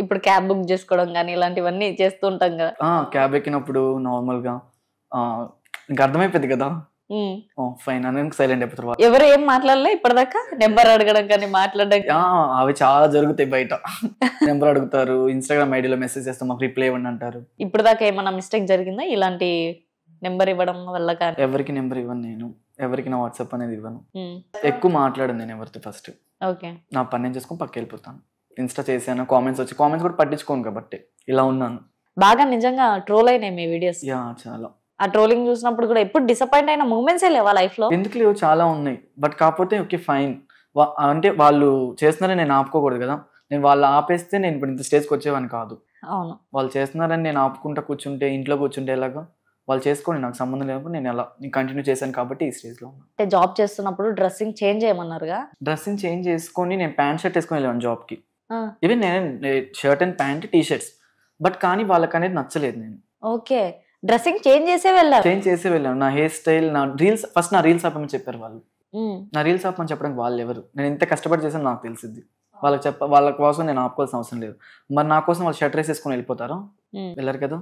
ఇప్పుడు cab book చేసుకోవడం కానీ ఇలాంటివన్నీ చేస్తూ ఉంటాం కదా. క్యాబ్ ఎక్కినప్పుడు నార్మల్గా ఇంకా అర్థమైపోయింది కదా, ఉమ్. ఫైన్ అని సైలెంట్ అయిపోతారు వాళ్ళు. ఎవరు ఏం మాట్లాడలే ఇప్పటిదాకా? నెంబర్ అడగడం కానీ మాట్లాడడం అవి చాలా జరుగుతాయి బయట. నెంబర్ అడుగుతారు, ఇన్స్టాగ్రామ్ ఐడిలో మెసేజ్ చేస్తాం, మాకు రిప్లై ఇవ్వండి అంటారు. ఇప్పటిదాకా ఏమైనా మిస్టేక్ జరిగిందా ఇలాంటి నెంబర్ ఇవ్వడం వల్ల? కానీ ఎవరికి నెంబర్ ఇవ్వను నేను, ఎవరికి నా వాట్సాప్ అనేది ఇవ్వను. ఎక్కువ మాట్లాడను నేను ఎవరితో. ఫస్ట్ ఓకే, నా పని నేను చేసుకొని పక్క వెళ్ళిపోతాను. ఇన్స్టా చేశాను, కామెంట్స్ కూడా పట్టించుకోను కాబట్టి ఇలా ఉన్నాను. బాగా నిజంగా ట్రోల్ అయినాయి మీ వీడియోస్. చాలా. ఆ ట్రోలింగ్ చూసినప్పుడు కూడా ఎప్పుడు డిసప్పాయింట్ అయిన మూమెంట్స్ లేవా లైఫ్ లో? ఎందుకు లేవు, చాలా ఉన్నాయి. బట్ కాకపోతే ఓకే ఫైన్, అంటే వాళ్ళు చేస్తున్నారని నేను ఆపుకోకూడదు కదా. నేను వాళ్ళు ఆపేస్తే నేను ఇప్పుడు ఇంత స్టేజ్కి వచ్చేవాని కాదు. అవును, వాళ్ళు చేస్తున్నారని నేను ఆపుకుంటా కూర్చుంటే, ఇంట్లో కూర్చుంటే ఎలాగా? వాళ్ళు చేసుకోండి, నాకు సంబంధం లేనప్పుడు నేను కంటిన్యూ చేశాను కాబట్టి ఈ స్టేజ్లో ఉన్నా. అంటే జాబ్ చేస్తున్నప్పుడు డ్రెస్సింగ్ చేంజ్ చేయమన్నారుగా? డ్రెస్సింగ్ చేంజ్ చేసుకొని నేను ప్యాంట్ షర్ట్ వేసుకొని వెళ్ళాను జాబ్కి. ఈవెన్ నేను shirt and pant T shirts, but కానీ వాళ్ళకి అనేది నచ్చలేదు. నేను ఓకే, డ్రెస్సింగ్ చేంజ్ చేసే వెళ్ళాను. నా హెయిర్ స్టైల్, నా రీల్స్, ఫస్ట్ నా రీల్స్ ఆపమని చెప్పారు వాళ్ళు. నా రీల్స్ ఆపమని చెప్పడానికి వాళ్ళు ఎవరు? నేను ఎంత కష్టపడి చేశాను నాకు తెలిసింది. వాళ్ళ కోసం నేను ఆపుకోవాల్సిన అవసరం లేదు. మరి నా కోసం వాళ్ళు షర్ట్ రేస్ వేసుకొని వెళ్ళిపోతారా? వెళ్ళరు కదా.